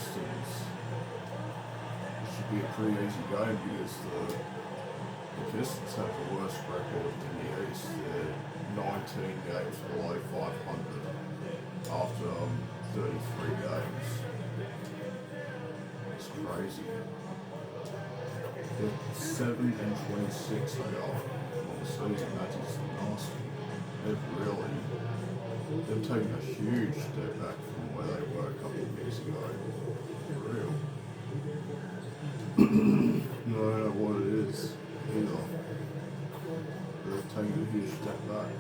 Pistons. It should be a pretty easy game because the Pistons have the worst record in the East. They're 19 games below 500 after 33 games. It's crazy. They're 7-26 they are on the season. That is nasty. They've taken a huge step back from where they were a couple of years ago. For real. No, I don't know what it is either. They've taken a huge step back.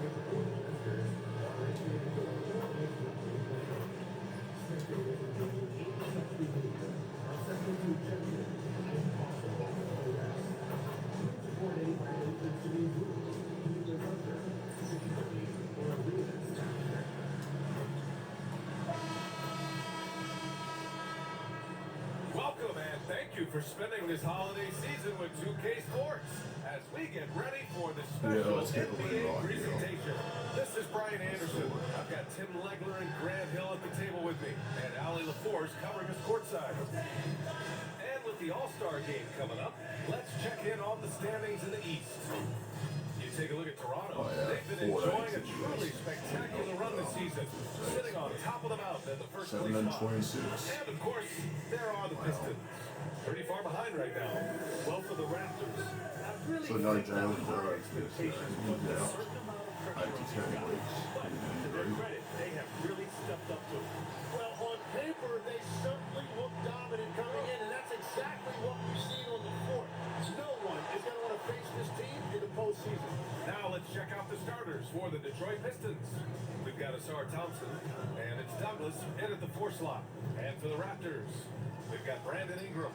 Welcome and thank you for spending this holiday season with 2K Sports as we get ready for the special NBA presentation. This is Brian Anderson. I've got Tim Legler and Grant Hill at the table with me, and Ali LaForce covering us courtside. And with the All-Star game coming up, let's check in on the standings in the East. You take a look at Toronto. They've been enjoying a truly spectacular run this season, sitting on top of the mountain in the first place spot. And of course, there are the Pistons. Pretty far behind right now. Well, for the Raptors, So no Jalen Burrows this year. He's out 8 to 10 weeks. They have really stepped up to it. Well, on paper, they certainly look dominant coming in, and that's exactly what we've seen on the court. No one is going to want to face this team in the postseason. Now let's check out the starters for the Detroit Pistons. We've got Asar Thompson, and it's Douglas in at the 4 slot. And for the Raptors, we've got Brandon Ingram.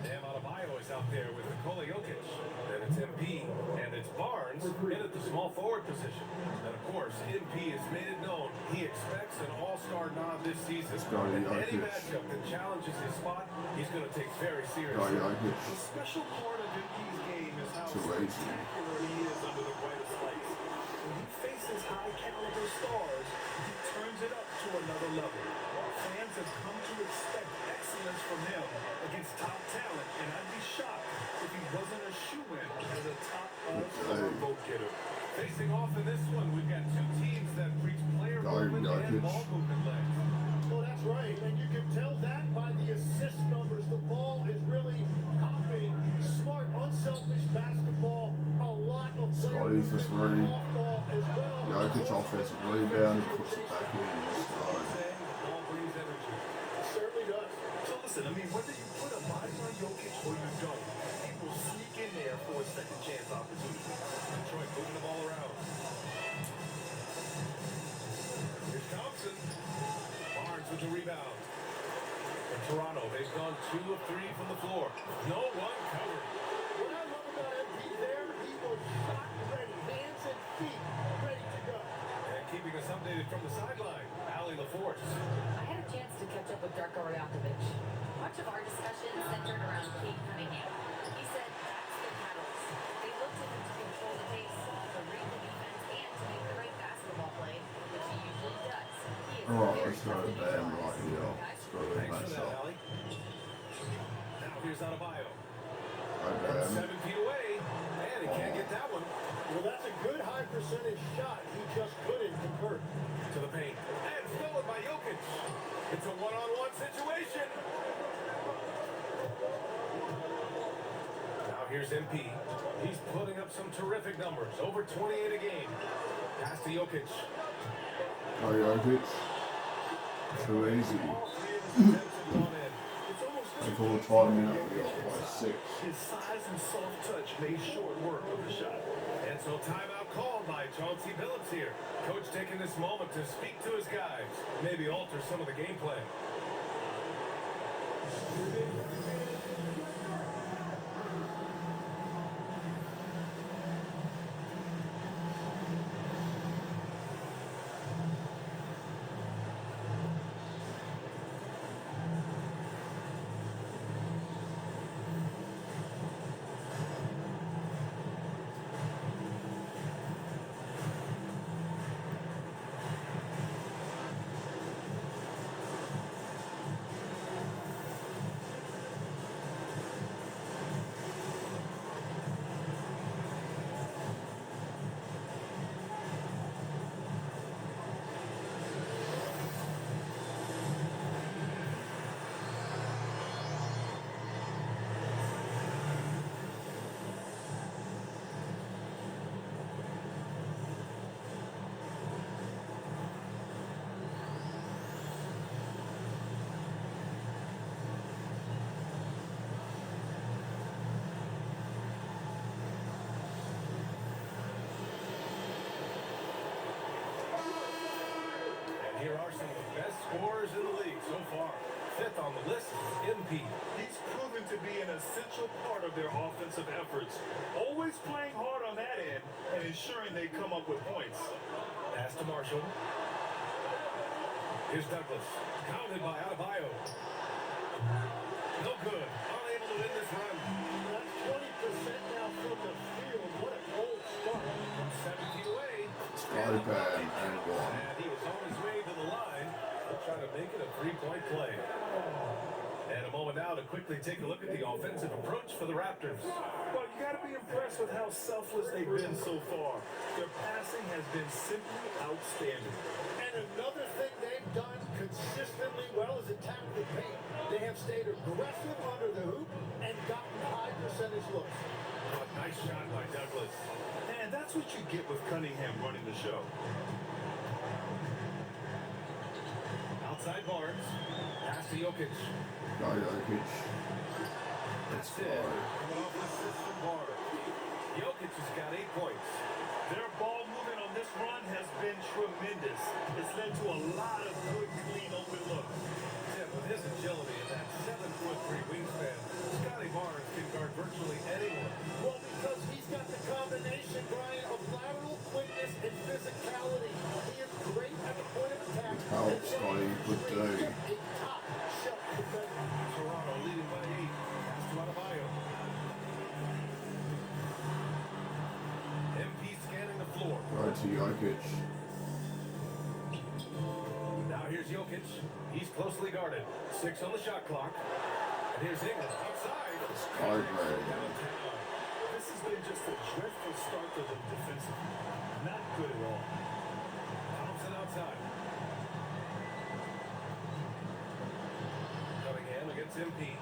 Bam Adebayo is out there with Nikola Jokic. Then it's MP, and it's Barnes in at the small forward position. And of course, MP has made it known he expects an all-star nod this season. And any matchup that challenges his spot, he's going to take very seriously. The special part of MP's game is how spectacular he is under the brightest lights. When he faces high-caliber stars, he turns it up to another level. Fans have come to expect excellence from him against top talent, and I'd be shocked if he wasn't a shoo-in as a top all-star vote-getter. Facing off in this one, we've got two teams that preach player movement and ball movement legs. Well, that's right, and you can tell that by the assist numbers. The ball is really hopping. Smart, unselfish basketball. A lot of Scotty for three. off ball as well. Jokic offensive rebound, he puts it back in. Ball brings energy. It certainly does. So listen, I mean, whether you put a body on Jokic or you don't, he will sneak in there for a second chance opportunity. Detroit moving the ball around. Here's Thompson. Barnes with the rebound. In Toronto, they've gone 2 of 3 from the floor. No one covered. What I love about MP there, he was shot ready, hands and feet ready to go. And keeping us updated from the sideline, Ali LaForce. I had a chance to catch up with Darko Rajakovic. Much of our discussion centered around Kate Cunningham. He said that's the catalyst. They look to him to control the pace, to read the defense, and to make the right basketball play, which he usually does. He is Alright, very let's go to Bam right here. Let's go to Thanks that for that, shot. Ali. Now here's Adebayo. Right, From Bam. 7 feet away, and he can't get that one. Well, that's a good high percentage shot. He just couldn't convert. To the paint. And stolen by Jokic. It's a one-on-one situation. Now here's MP. He's putting up some terrific numbers. Over 28 a game. Pass to Jokic. Oh, Jokic. Too easy. All 3 of his attempts have gone in. It's almost They call the timeout. We got by 6. his size and soft touch made short work of the shot. And so timeout called by Chauncey Billups here. Coach taking this moment to speak to his guys. Maybe alter some of the game plan. essential part of their offensive efforts. Always playing hard on that end and ensuring they come up with points. Pass to Marshall. Here's Douglas. Counted by Adebayo. No good. Unable to win this run. That's 20% now from the field. What a cold start. From 17 away. Scotty Pan and one. And he was on his way to the line. He'll try to make it a three-point play. And a moment now to quickly take a look at the offensive approach for the Raptors. Well, you got to be impressed with how selfless they've been so far. Their passing has been simply outstanding. And another thing they've done consistently well is attack the paint. They have stayed aggressive under the hoop and gotten high percentage looks. Oh, nice shot by Douglas. And that's what you get with Cunningham running the show. Outside Barnes. Pass to Jokic. Jokic. That's That's it. Coming off the assist from Barnes. Jokic has got 8 points. Their ball movement on this run has been tremendous. It's led to a lot of good, clean, open looks. Yeah, with his agility and that 7'3" wingspan, Scotty Barnes can guard virtually anyone. Well, because he's got the combination, Brian, of lateral quickness and physicality. He is great at the point of attack. Help, Scotty. Good day. A top shelf defender. Toronto leading by 8. Pass to Adebayo. MP scanning the floor. Right to Jokic. Now here's Jokic. He's closely guarded. 6 on the shot clock. And here's Ingram outside. Scotty Pan. This has been just a dreadful start to them defensively. Not good at all. Thompson outside. Cunningham against MP.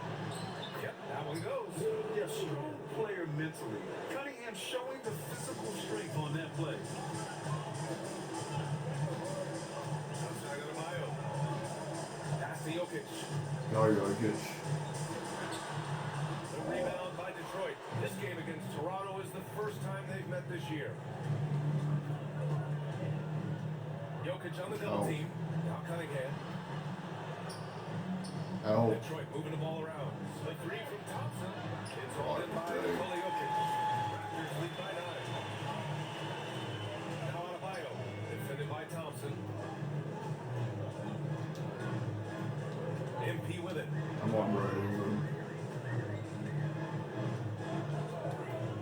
Yep, that one goes. Yeah, strong player mentally. Cunningham showing the physical strength on that play. Outside Adebayo. Pass to Jokic. Jokic. The rebound by Detroit. This game against Toronto is the first time they've met this year. Jokic on the double team. Now Cunningham. Help. Detroit moving the ball around. The 3 from Thompson. It's all in by Right. Nikola Jokic. Raptors lead by 9. Now Adebayo. Defended by Thompson. MP with it. Come on, Brad Ingram.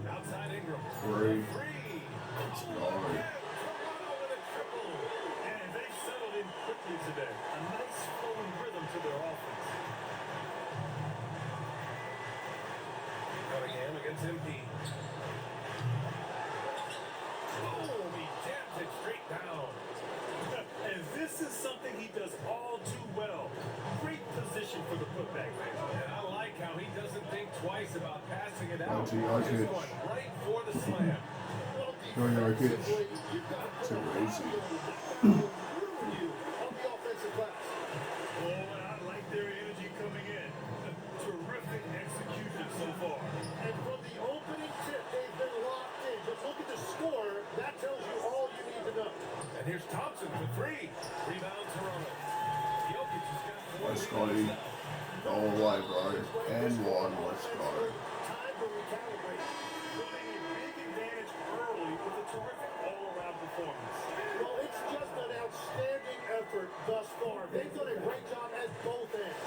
Outside Ingram. 3. 3. Let's go. Yeah, Toronto with a triple. And they settled in quickly today. A nice flowing rhythm to their offense. Cunningham against MP. Boom! He jams it straight down. And this is something he does all too well. Great position for the putback man. And I like how he doesn't think twice about passing it out. Onto He's Jokic. going right for the slam. Go Jokic. Defensively, you've got to Too easy. you on the offensive glass. Oh, and I like their energy coming in. Terrific execution so far. And from the opening tip, they've been locked in. Just look at the score. That tells you all you need to know. And here's Thompson for 3. Rebound Toronto. Jokic has got 4 Let's go, rebounds Lee. now. Go away, bro. And one. Let's go. Time to recalibrate. Building a big advantage early with a terrific all-around performance. Well, it's just an outstanding effort thus far. They've done a great job at both ends.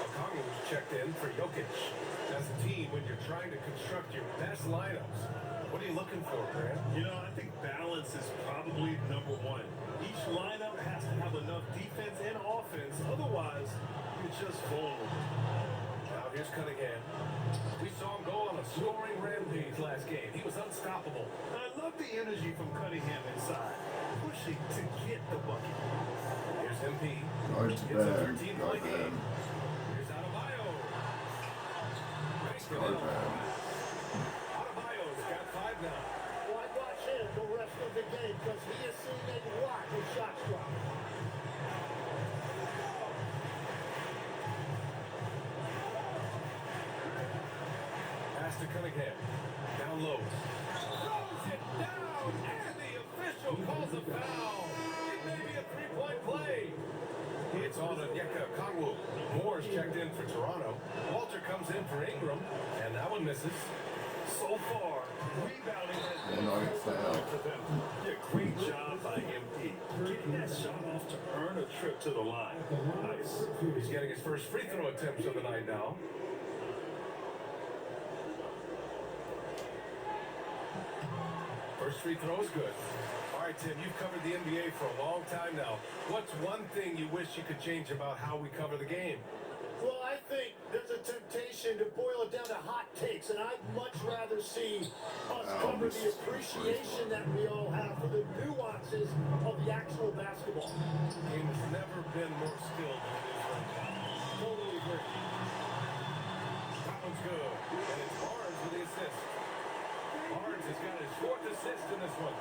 Okongwu was checked in for Jokic. As a team, when you're trying to construct your best lineups, what are you looking for, Grant? You know, I think balance is probably number one. Each lineup has to have enough defense and offense. Otherwise, you're just vulnerable. Now here's Cunningham. We saw him go on a scoring rampage last game. He was unstoppable. I love the energy from Cunningham inside, pushing to get the bucket. Here's MP. Go to It's a bed. 13-point Go game. bed. Here's Adebayo. Makes it Go in. bed. Adebayo's got 5 now. Why watch him the rest of the game? Because he is seeing a lot of shots drop. Pass to Cunningham. Down low. Throws it down, and the official calls a foul. It may be a 3-point play. It's on Onyeka Okongwu. Moore's checked in for Toronto. Walter comes in for Ingram, and that one misses. So far, rebounding has been No foul. for them. Yeah, great job by MP. Getting that shot off to earn a trip to the line. Nice. He's getting his first free throw attempts of the night now. First free throw is good. All right, Tim, you've covered the NBA for a long time now. What's one thing you wish you could change about how we cover the game? Well, I think there's a temptation to boil it down to hot takes, and I'd much rather see us cover the appreciation that we all have for the nuances of the actual basketball. The game has never been more skilled than it is right now. Totally agree. That one's good. And it's Barnes with the assist. Barnes has got his fourth assist in this one.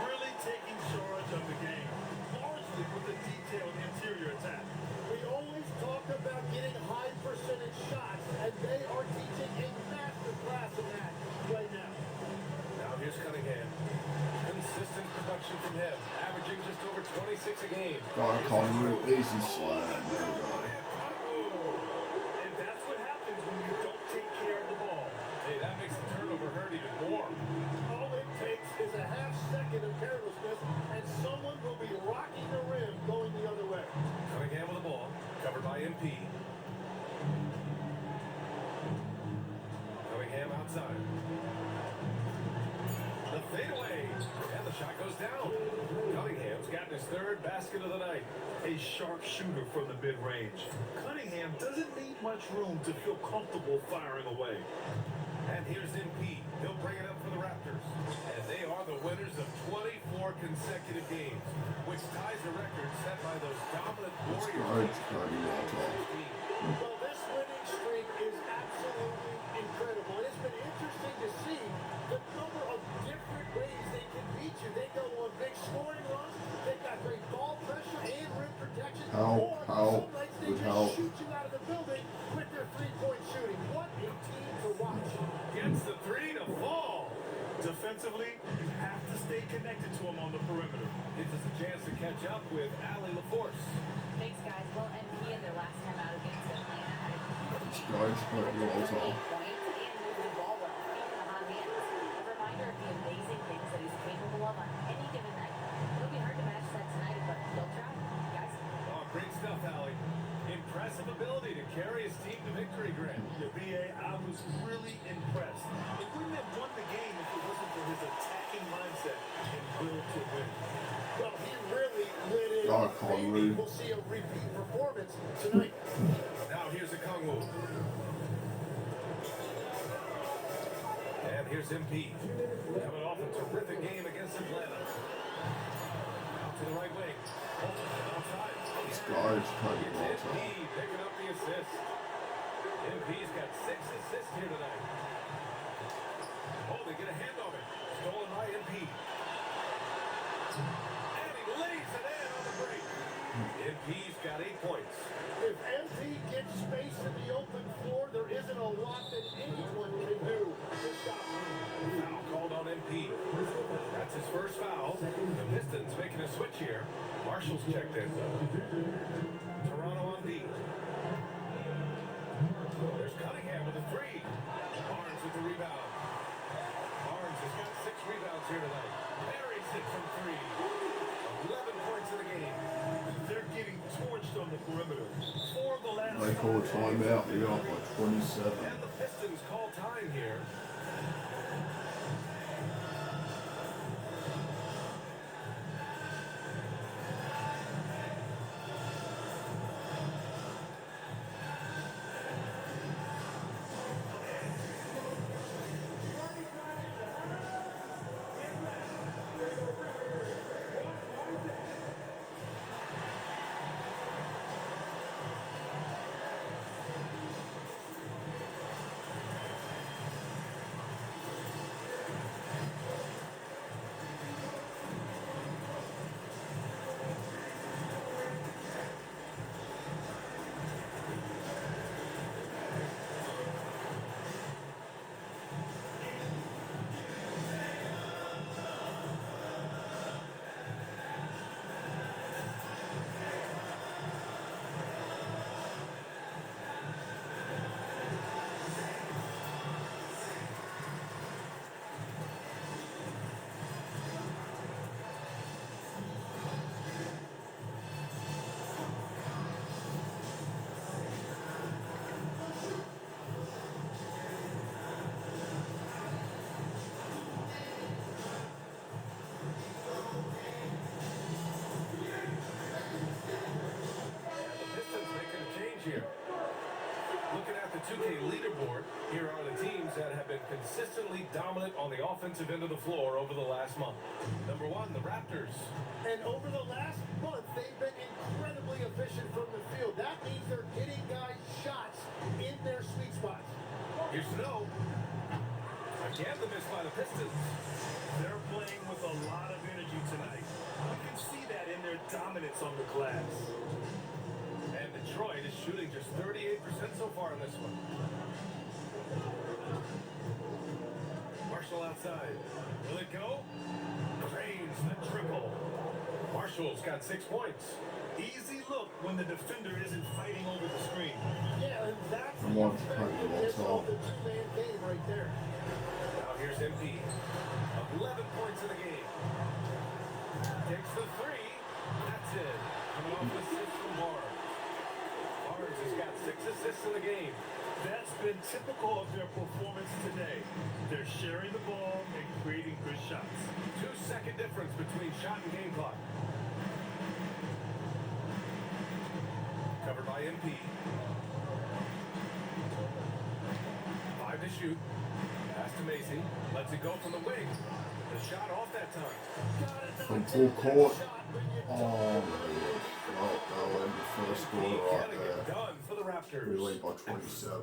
Really taking charge of the game. Largely with a detailed interior attack. We always talk about getting high percentage shots, and they are teaching a master class in that right now. Now here's Cunningham. Consistent production from him, averaging just over 26 a game. Okongwu, easy slide. There we go. And that's what happens when you don't take care of the ball. Hey, that makes the turnover hurt even more. All it takes is a half second of carelessness, and someone will be rocking the rim going the other way. Cunningham with the ball, covered by MP. Cunningham outside. The fadeaway, and the shot goes down. Cunningham's gotten his third basket of the night. A sharp shooter from the mid-range. Cunningham doesn't need much room to feel comfortable firing away. And here's MP. He'll bring it up for the Raptors. And they are the winners of 24 consecutive games, which ties the record set by those dominant Warriors. Well, this winning streak is absolutely incredible. And it's been interesting to see the number of different ways they can beat you. They go on big scoring runs. They've got great ball pressure and rim protection. Or some nights they just shoot you out of the building with their three-point shooting. What a team to watch. Gets the three to fall. Defensively, you have to stay connected to him on the perimeter. Gives us a chance to catch up with Allie LaForce. Thanks, guys. Well, MP in their last time out against Atlanta had This guy's got you all 8 time. points and moved the ball well, keeping the hot hands. A reminder of the amazing things that he's capable of on any given night. It'll be hard to match that tonight, but they'll try, guys. Oh, great stuff, Allie. Impressive ability to carry his team to victory, Grant. Yeah, B.A., I was really impressed. He wouldn't have won the game if it wasn't for his attacking mindset and will to win. Well, he really lit it. Okongwu. We'll see a repeat performance tonight. Now here's Okongwu. And here's MP. Coming off a terrific game against Atlanta. Out to the right wing. Outside. This guy's got you all It's MP time. picking up the assist. MP's got 6 assists here tonight. Oh, they get a hand on it. Stolen by MP. And he lays it in on the break. MP's got 8 points. If MP gets space in the open floor, there isn't a lot that anyone can do to stop him. Foul called on MP. That's his first foul. The Pistons making a switch here. Marshall's checked in. Toronto on D. There's Cunningham with a three. Barnes with the rebound. Barnes has got 6 rebounds here tonight. Buries it from 3. 11 points in the game. They're getting torched on the perimeter. 4 of the last They call a timeout. They're off by 27. And the Pistons call time here. leaderboard, here are the teams that have been consistently dominant on the offensive end of the floor over the last month. Number 1, the Raptors. And over the last month, they've been incredibly efficient from the field. That means they're getting guys shots in their sweet spots. Here's Snow. Again, the miss by the Pistons. They're playing with a lot of energy tonight. We can see that in their dominance on the glass. And Detroit is shooting just 38% so far in this one. Marshall outside. Will it go? Drains the triple. Marshall's got 6 points. Easy look when the defender isn't fighting over the screen. Yeah, and that's I'm the watching effectiveness of the two-man game right there. Now here's MP. 11 points in the game. Takes the 3. That's it. Coming off the 6 from Barnes. Barnes has got 6 assists in the game. That's been typical of their performance today. They're sharing the ball and creating good shots. 2-second difference between shot and game clock. Covered by MP. 5 to shoot. Pass to Macy. Lets it go from the wing. The shot off that time. From full court. Oh, well, that'll end the first quarter right Getting it there. done for the Raptors. We lead by 27.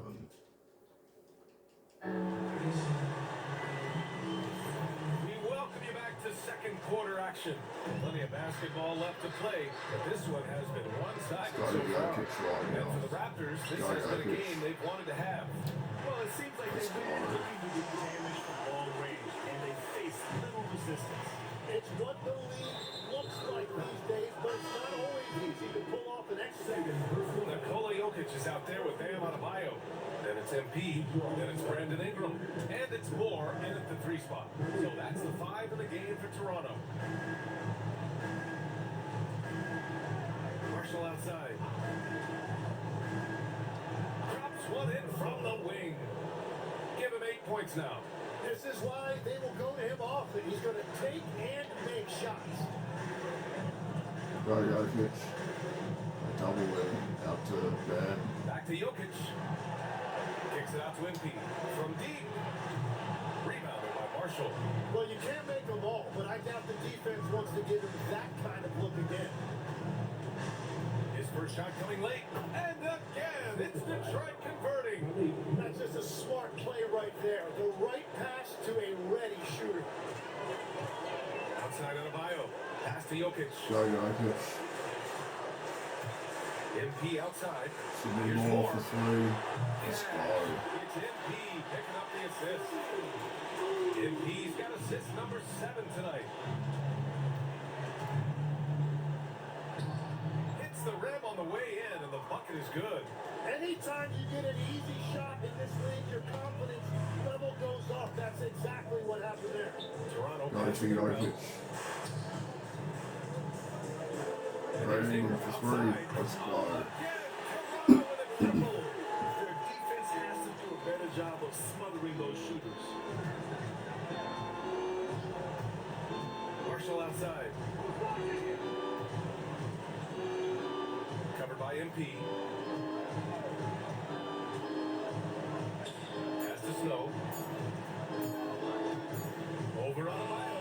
We welcome you back to second quarter action. Plenty of basketball left to play, but this one has been one-sided Gotta so be far. Jokic right And now. for the Raptors, this Gotta has been a Jokic. game they've wanted to have. Well, it seems like they've been looking to do damage from long range, and they face little resistance. It's what the league looks like these days, but it's not always easy to pull off an execute. Nikola Jokic is out there with Bam Adebayo. Then it's MP, then it's Brandon Ingram, and it's Moore in at the 3 spot. So that's the 5 in the game for Toronto. Marshall outside. Drops one in from the wing. Give him 8 points now. This is why they will go to him often. He's going to take and make shots. Gotta Jokic. A double win out to Bam. Back to Jokic. Kicks it out to MP. From deep. Rebounded by Marshall. Well, you can't make them all, but I doubt the defense wants to give him that kind of look again. His first shot coming late. And again, it's Detroit converting. That's just a smart play right there. The right pass to a ready shooter. Outside Adebayo. Pass to Jokic. Gotta Jokic. MP outside. Should be Here's more Moore. for 3. Let's go. It's MP picking up the assist. MP's got assist number 7 tonight. Hits the rim on the way in, and the bucket is good. Anytime you get an easy shot in this league, your confidence level goes up. That's exactly what happened there. Toronto Gotta passing see around. Jokic. Right Ingram for 3. Let's go. Toronto with a triple. Their defense has to do a better job of smothering those shooters. Marshall outside. Covered by MP. Pass to Snow. Over on Adebayo.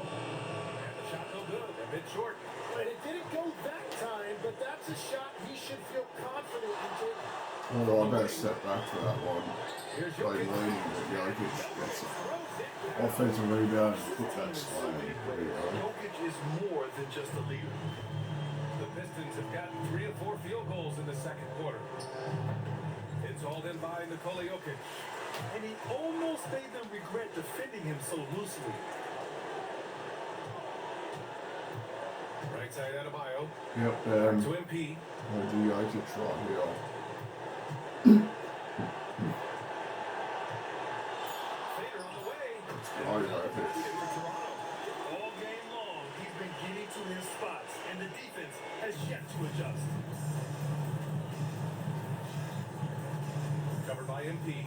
And the shot no good. A bit short. And it didn't go that time, but that's a shot he should feel confident in taking. Oh, I better step back for that one. Here's Play Jokic. leading, but Jokic gets it. Throws it down. Offensive rebound and put that slam. There you go. Jokic is more than just a leader. The Pistons have gotten 3 of 4 field goals in the second quarter. It's all in by Nikola Jokic. And he almost made them regret defending him so loosely. Right side Adebayo. Yep, To MP. I'll do Jokic right here. Fader on the way. Oh, Jokic. For Toronto. All game long, he's been getting to his spots, and the defense has yet to adjust. Covered by MP.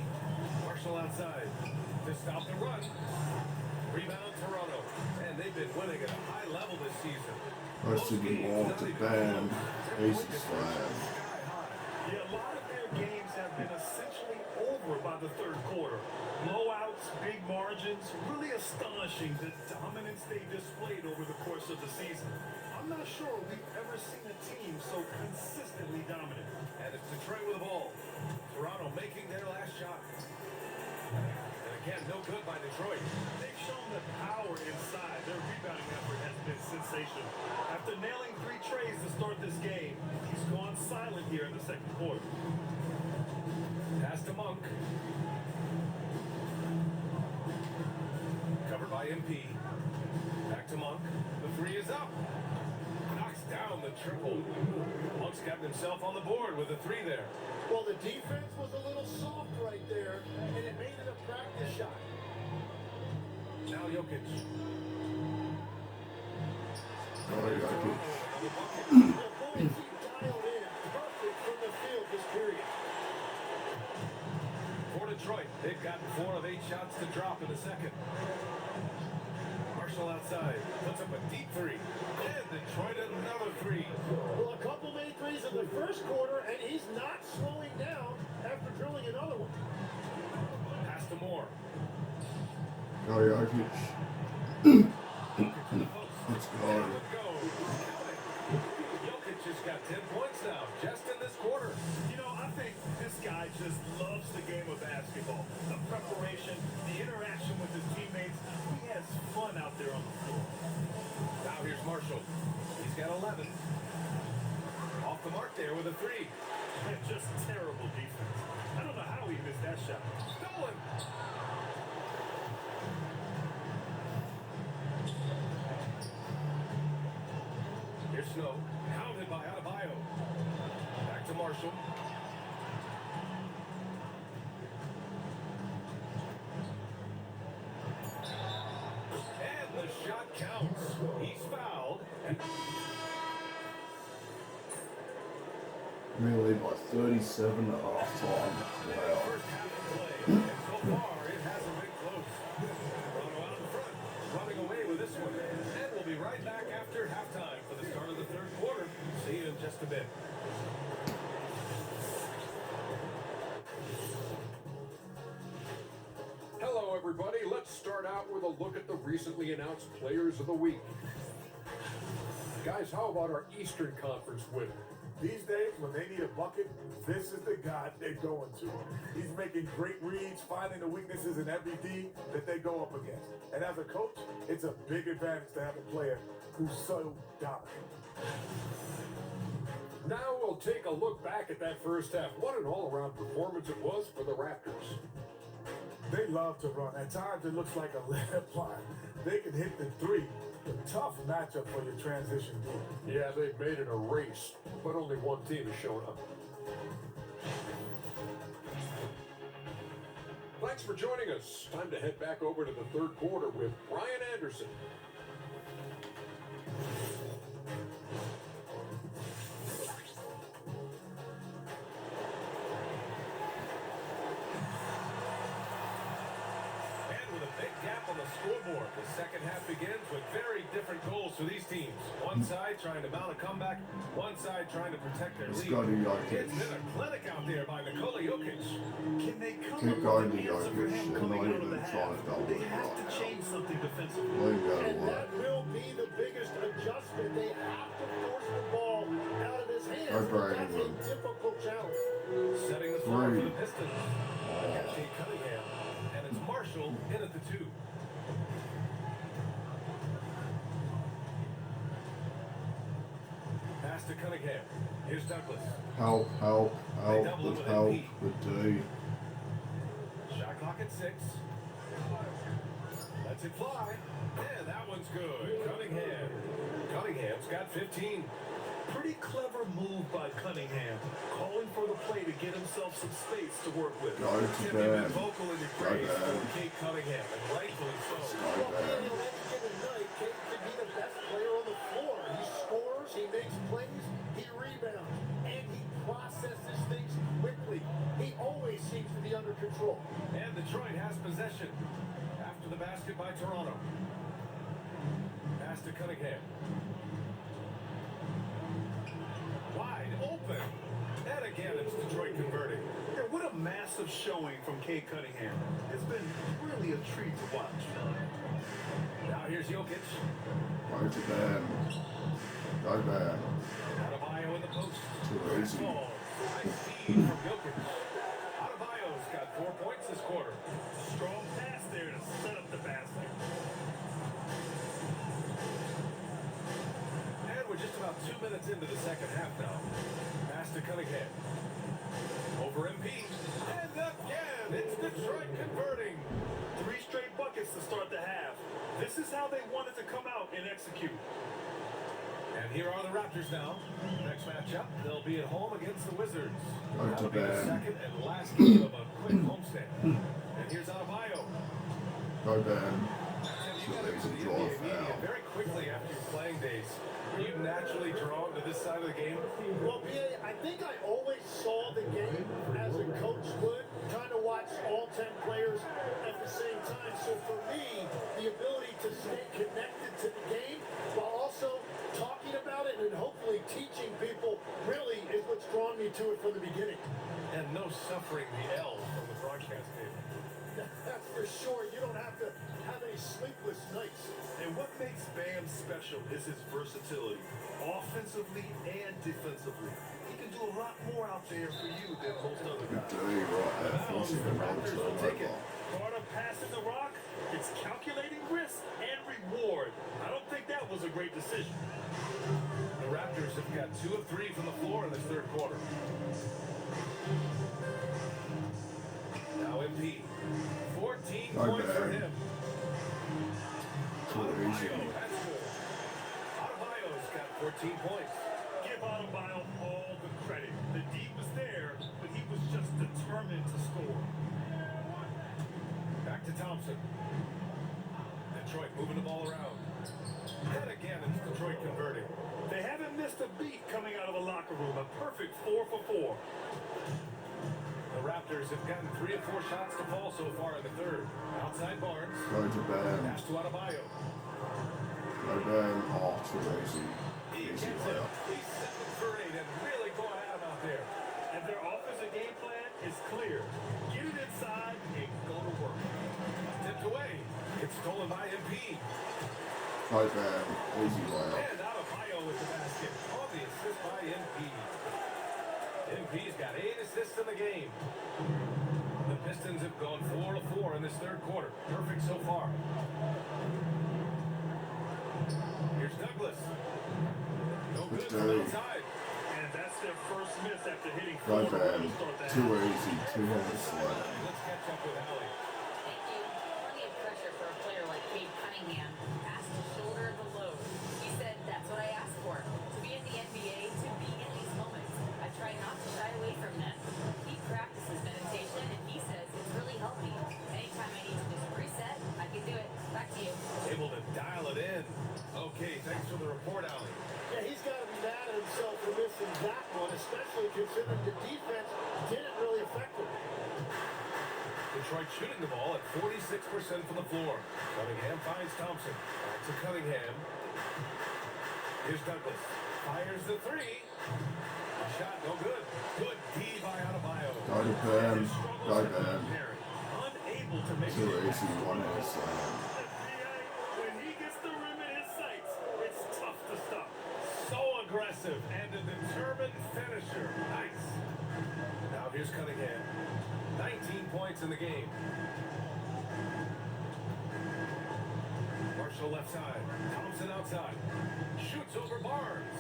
Marshall outside to stop the run. Rebound Toronto. And they've been winning at a high level this season. First to be on to Bam. Easy slam. Yeah, a lot of their games have been essentially over over by the third quarter. Blowouts, big margins, really astonishing the dominance they displayed over the course of the season. I'm not sure we've ever seen a team so consistently dominant. And it's Detroit with the ball. Toronto making their last shot. And again, no good by Detroit. They've shown the power inside. Their rebounding effort has been sensational. After nailing 3 trays to start this game, he's gone silent here in the second quarter. Pass to Monk. Covered by MP. Back to Monk. The 3 is up. Knocks down the triple. Monk's got himself on the board with a 3 there. Well, the defense was a little soft right there, and it made it a practice shot. Now Jokic. Oh, Jokic. The boys he dialed in perfect from the field this period. For Detroit, they've gotten 4 of 8 shots to drop in the second. Marshall outside, puts up a deep 3. And Detroit another 3. Well, a couple made threes in the first quarter, and he's not slowing down after drilling another one. Pass to Moore. Oh, Jokic. Jokic to the post. Let's go. And it goes. Jokic has got 10 points now, just in this quarter. You know, I think this guy just loves the game of basketball. The preparation, the interaction with his teammates. He has fun out there on the floor. Now here's Marshall. He's got 11. Off the mark there with a 3. And just terrible defense. I don't know how he missed that shot. Stolen. Here's Snow. Counted by Adebayo. Back to Marshall. And the shot counts. He's fouled. And We lead by 37 at half time. Wow. first half of play. And so far, it hasn't been close. Toronto out in front. Running away with this one. And we'll be right back after halftime for the start of the third quarter. See you in just a bit. Hello, everybody. Let's start out with a look at the recently announced Players of the Week. Guys, how about our Eastern Conference winner? These days, when they need a bucket, this is the guy they're going to. He's making great reads, finding the weaknesses in every D that they go up against. And as a coach, it's a big advantage to have a player who's so dominant. Now we'll take a look back at that first half. What an all-around performance it was for the Raptors. They love to run. At times, it looks like a lead line. They can hit the 3. A tough matchup for your transition D. Yeah, they've made it a race, but only one team has shown up. Thanks for joining us. Time to head back over to the third quarter with Brian Anderson. Scoreboard. The second half begins with very different goals for these teams. One side trying to mount a comeback, one side trying to protect their lead. It's been a clinic out there by Nikola Jokic. Can they come Keep up going with to an answer for Jokic him and coming not out of even the trying half? to double They it have right to now. change something defensively. Leave that And alone. that will be the biggest adjustment. They have to force the ball out of his hands. Go Brandon. That's a difficult challenge. Setting the floor for Three. the Pistons. Against Cunningham. And it's Marshall in at the 2. Pass to Cunningham. Here's Douglas. Help, with help, with D. Shot clock at 6. Lets it fly. And that one's good. Cunningham's got 15. Pretty clever move by Cunningham, calling for the play to get himself some space to work with. Go to Tim, you've bed. been vocal in your Go praise bed. for Kate Cunningham, and rightfully so. Go Well, bad. Daniel, any given night, Kate could be the best player on the floor. He scores, he makes plays, he rebounds, and he processes things quickly. He always seems to be under control. And Detroit has possession after the basket by Toronto. Pass to Cunningham. Wide open. And again, it's Detroit converting. Yeah, what a massive showing from Cade Cunningham. It's been really a treat to watch. Now here's Jokic. Go to bed. Go bad. Adebayo in the post. Too easy. Ball. High speed from Jokic. Adebayo's got 4 points this quarter. Strong pass there to set up the basket. And we're just about 2 minutes into the second half now. Pass to Cunningham. Over MP. And again, it's Detroit converting. 3 straight buckets to start the half. This is how they wanted to come out and execute. And here are the Raptors now. Next matchup, they'll be at home against the Wizards. Go to That'll be the bed. second and last game of a quick homestand. And here's Adebayo. Go bad. Tim, you Too got into easy. the Draw NBA media foul. very quickly after your playing days. Were you naturally drawn to this side of the game? Well, BA, I think I always saw the game as a coach would, trying to watch all 10 players at the same time. So for me, the ability to stay connected to the game while also talking about it and hopefully teaching people really is what's drawn me to it from the beginning. And no suffering the L from the broadcast table. That's for sure. You don't have to have any sleepless nights. And what makes Bam special is his versatility, offensively and defensively. He can do a lot more out there for you than most other Good guys. day right there. Forcing the road to the Take it. right. Carter passing the rock. It's calculating risk and reward. I don't think that was a great decision. The Raptors have got 2 of 3 from the floor in this third quarter. Now MP. 14 Not points for bad. him. Too easy. Adebayo, that's good. Adebayo's got 14 points. Give Adebayo all the credit. The D was there, but he was just determined to score. Back to Thompson. Detroit moving the ball around. And again, it's Detroit converting. They haven't missed a beat coming out of the locker room. A perfect 4 for 4. The Raptors have gotten 3 of 4 shots to fall so far in the third. Outside Barnes. Go to bed. Pass to Adebayo. Go bad. Oh, too easy. He Easy gets it. layup. He's 7 for 8 and really going at him out there. And their offensive game plan is clear. Get it inside and go to work. Tipped away. It's stolen by MP. Go bad. Easy layup. And Adebayo with the basket. On the assist by MP. MP's got 8 assists in the game. The Pistons have gone 4 of 4 in this third quarter. Perfect so far. Here's Douglas. No good Good from day. outside. And that's their first miss after hitting Go 4 bad. to start the Too half. easy. Too hard to slide. Let's catch up with Allie. Thank you. Plenty of pressure for a player like Cade Cunningham. Asked to shoulder the load. He said, that's what I asked for. To be in the NBA, to be in these moments. I try not to shy away from them. He practices meditation, and he says it's really helped me. Anytime I need to just reset, I can do it. Back to you. Able to dial it in. Okay, thanks for the report, Allie. Yeah, he's got to be mad at himself for missing that one, especially considering the defense didn't really affect him. Detroit shooting the ball at 46% from the floor. Cunningham finds Thompson. Back to Cunningham. Here's Douglas. Fires the 3. Shot no good. Good D by Adebayo. Go to bed. Go bad. Unable to make Too it. easy. One hand slam. When he gets the rim in his sights, it's tough to stop. So aggressive and a determined finisher. Nice. Now here's Cunningham. 19 points in the game. Marshall left side. Thompson outside. Shoots over Barnes.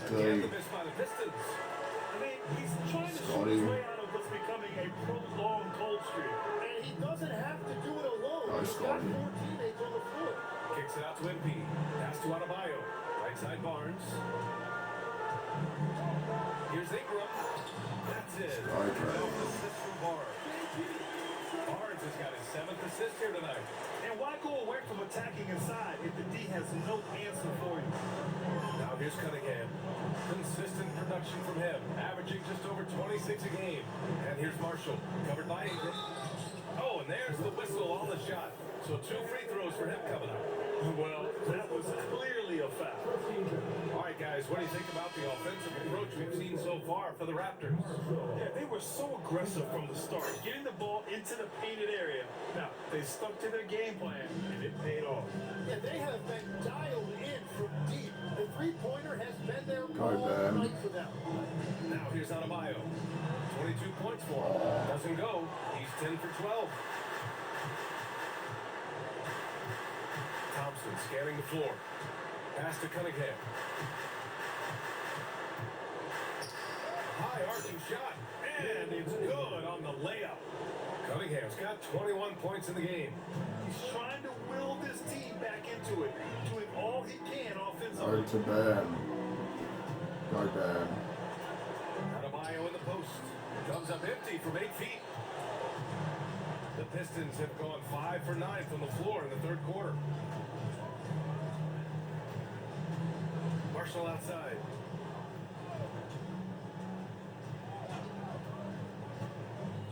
Good Again, day. the miss by the Pistons. I mean, he's trying to shoot Scotty. his way out of what's becoming a prolonged cold streak. And he doesn't have to do it alone. Nice He's got Scotty. 4 teammates on the floor. Kicks it out to MP. Pass to Adebayo. Right side Barnes. Here's Ingram. That's it. Okay. No assist from Barnes. Barnes has got his 7th assist here tonight. And why go away from attacking inside if the D has no answer for you? Now here's Cunningham. Consistent production from him, averaging just over 26 a game. And here's Marshall, covered by Ingram. Oh, and there's the whistle on the shot. So 2 free throws for him coming up. Well, that was clearly a foul. All right, guys, what do you think about the offensive approach we've seen so far for the Raptors? Yeah, they were so aggressive from the start, getting the ball into the painted area. Now, they stuck to their game plan, and it paid off. Yeah, they have been dialed in from deep. The three-pointer has been there Go, all Ben. night for them. Now here's Adebayo. 22 points for him. Doesn't go. He's 10 for 12. Thompson scanning the floor. Pass to Cunningham. High arching shot. And it's good on the layup. Cunningham's got 21 points in the game. He's trying to will this team back into it, doing all he can offensively. Go to Bam. Go Bam. Adebayo in the post. Comes up empty from 8 feet. The Pistons have gone 5 for 9 from the floor in the third quarter. Marshall outside.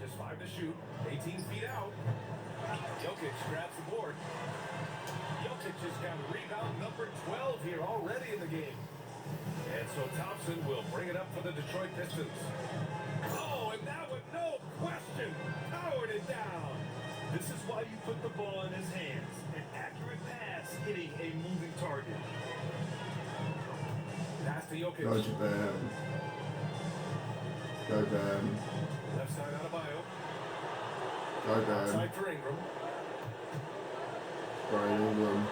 Just 5 to shoot. 18 feet out. Jokic grabs the board. Jokic has got rebound number 12 here already in the game. And so Thompson will bring it up for the Detroit Pistons. Oh, and that one, no question, powered it down. This is why you put the ball in his hands. An accurate pass hitting a moving target. Pass to Jokic. Go to Bam. Go Bam. Left side Adebayo. Go Bam. Outside for Ingram. Brian Ingram.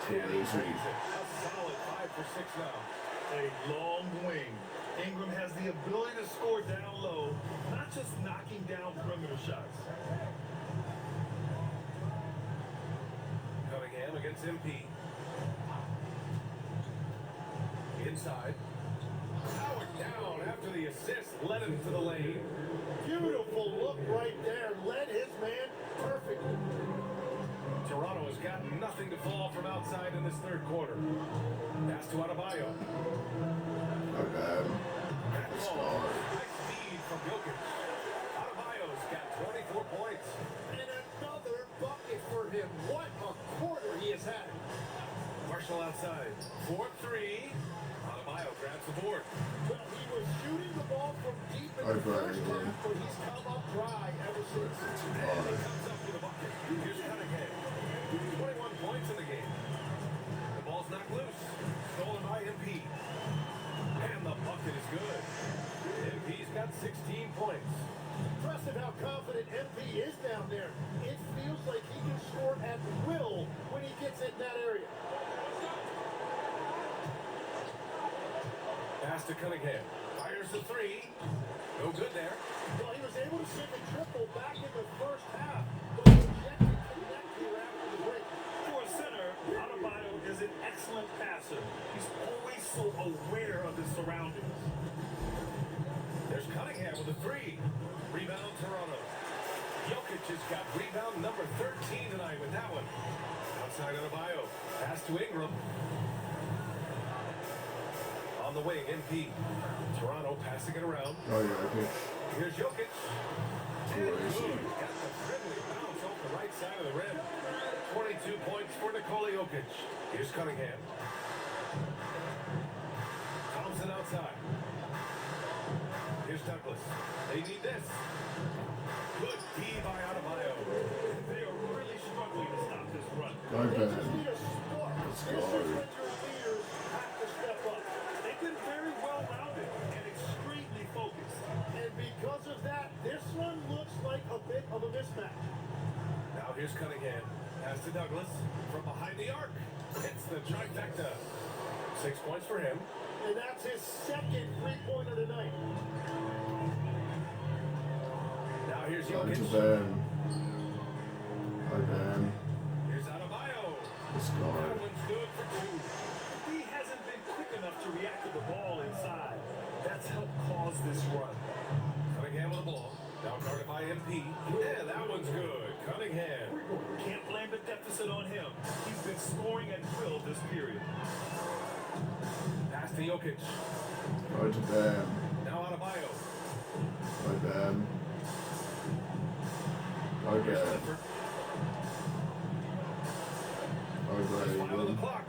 Too And he easy. drains it. A solid 5 for 6 now. A long wing. Ingram has the ability to score down low, not just knocking down perimeter shots. Cunningham against MP. Inside. Powered down after the assist. Led him to the lane. Beautiful look right there. Led his man perfectly. Toronto has got nothing to fall from outside in this third quarter. Pass to Adebayo. Go Bam. Let's go. High speed from Jokic. Adebayo's got 24 points. And another bucket for him. What a quarter he has had. Marshall outside. 4-3. Adebayo grabs the board. Well, he was shooting the ball from deep in the Over first Ingram. half, but he's come up dry ever since. And he comes up with a bucket. Here's Cunningham. 21 points in the game. The ball's knocked loose. Stolen by MP. And the bucket is good. MP's got 16 points. Impressive how confident MP is down there. It feels like he can score at will when he gets in that area. Pass to Cunningham. Fires the 3. No good there. Well, he was able to send a triple back in the first half, but he yet to connect here after the break. For a center, Adebayo is an excellent passer. He's always so aware of his surroundings. There's Cunningham with a 3. Rebound Toronto. Jokic has got rebound number 13 tonight with that one. Outside Adebayo. Pass to Ingram. On the wing, MP. Toronto passing it around. Go Jokic. Here's Jokic. Too And easy. good. Got the friendly bounce off the right side of the rim. 22 points for Nikola Jokic. Here's Cunningham. Thompson outside. Here's Douglas. They need this. Good D by Adebayo. They are really struggling to stop this run. Go They just Bam. need a spark. Let's This is go. when your leaders have to step up. They've been very well-rounded and extremely focused. And because of that, this one looks like a bit of a mismatch. Now here's Cunningham. Pass to Douglas from behind the arc. Hits the trifecta. 6 points for him. And that's his second three-pointer tonight. Now here's Go to Jokic. Bam. Go Bam. Here's Adebayo. Let's That go. one's good for 2. He hasn't been quick enough to react to the ball inside. That's helped cause this run. Cunningham with the ball. Now guarded by MP. Yeah, that one's good. Cunningham. Can't blame the deficit on him. He's been scoring at will this period. Pass to Jokic. Go to Bam. Now Adebayo. Go Bam. Go Here's Bam. Clifford. Just 5 on the even. clock.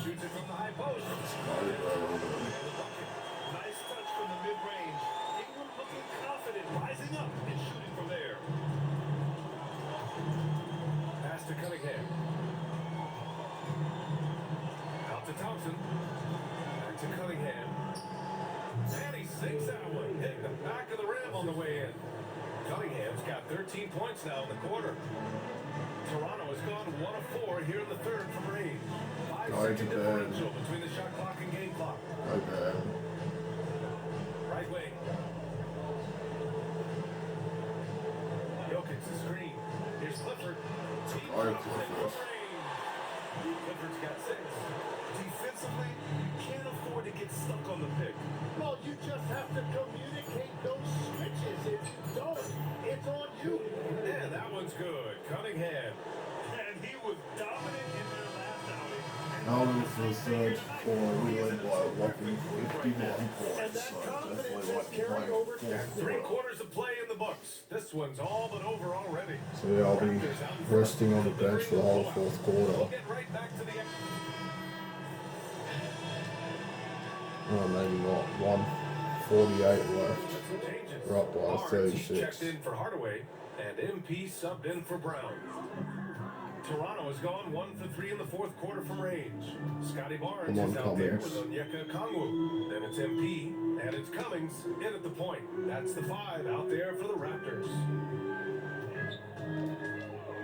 Shoots it from the high post. Scotty Bowman. Nice touch from the mid-range. Ingram looking confident, rising up and shooting from there. Pass to Cunningham. Out to Thompson. Back to Cunningham. And he sinks that one. Hitting the back of the rim on the way in. Cunningham's got 13 points now in the quarter. Toronto has gone 1 of 4 here in the third from range. 5-second differential between the shot clock and game clock. Okay. Right wing. Jokic's the screen. Here's Clifford. He drops it for range. Clifford's got 6. Defensively, you can't afford to get stuck on the pick. Well, you just have to communicate those switches. If you don't, it's on you. Yeah, that one's good. Cunningham. And he was dominant in their last outing. Alvin for the third quarter, we led by a whopping 51 points. So definitely like playing fourth 3 quarter. quarters of play in the books. This one's all but over already. So yeah, I'll be resting on the bench for the whole fourth quarter. We'll get right back to the Oh, maybe not. 1:48 left. changes. We're up by Barnes 36. checked in for Hardaway, and MP subbed in for Brown. Toronto has gone 1 for 3 in the fourth quarter from range. Scotty Barnes Come on, is out there Cummings. with Onyeka Okongwu. Then it's MP, and it's Cummings in at the point. That's the 5 out there for the Raptors.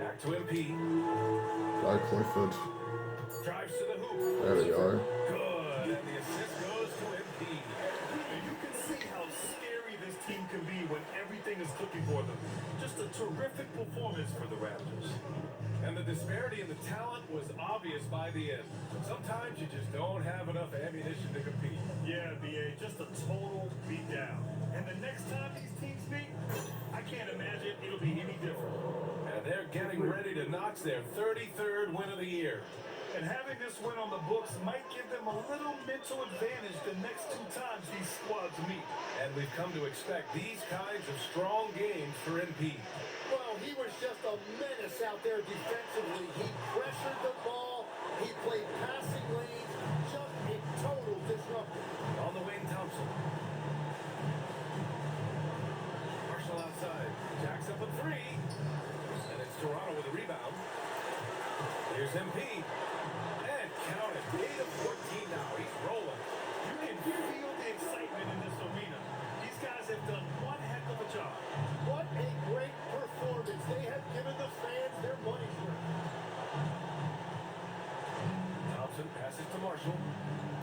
Back to MP. Go Clifford. Drives to the hoop. There we go. Good. And the assist goes to MP. And you can see how scary this team can be when everything is clicking for them. Just a terrific performance for the Raptors. And the disparity in the talent was obvious by the end. Sometimes you just don't have enough ammunition to compete. Yeah, BA, just a total beatdown. And the next time these teams meet, I can't imagine it'll be any different. And they're getting ready to notch their 33rd win of the year. And having this win on the books might give them a little mental advantage the next 2 times these squads meet. And we've come to expect these kinds of strong games for MP. Well, he was just a menace out there defensively. He pressured the ball. He played passing lanes. Just a total disruptor. On the wing, Thompson. Marshall outside. Jacks up a 3. And it's Toronto with a rebound. Here's MP. And count it. 8 of 14 now. He's rolling. You can feel the excitement in this arena. These guys have done one heck of a job. What a great performance. They have given the fans their money's worth. Thompson passes to Marshall.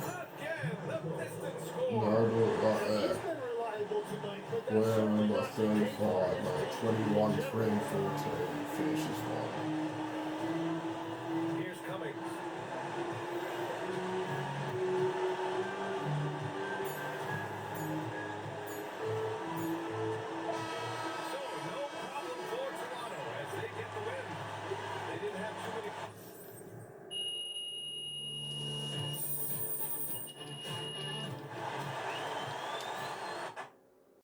Again, the Pistons score. No, look right He's there. been reliable tonight, but that's We're certainly number not the case 35, for mate. 21, 3, and 14. Finishes one.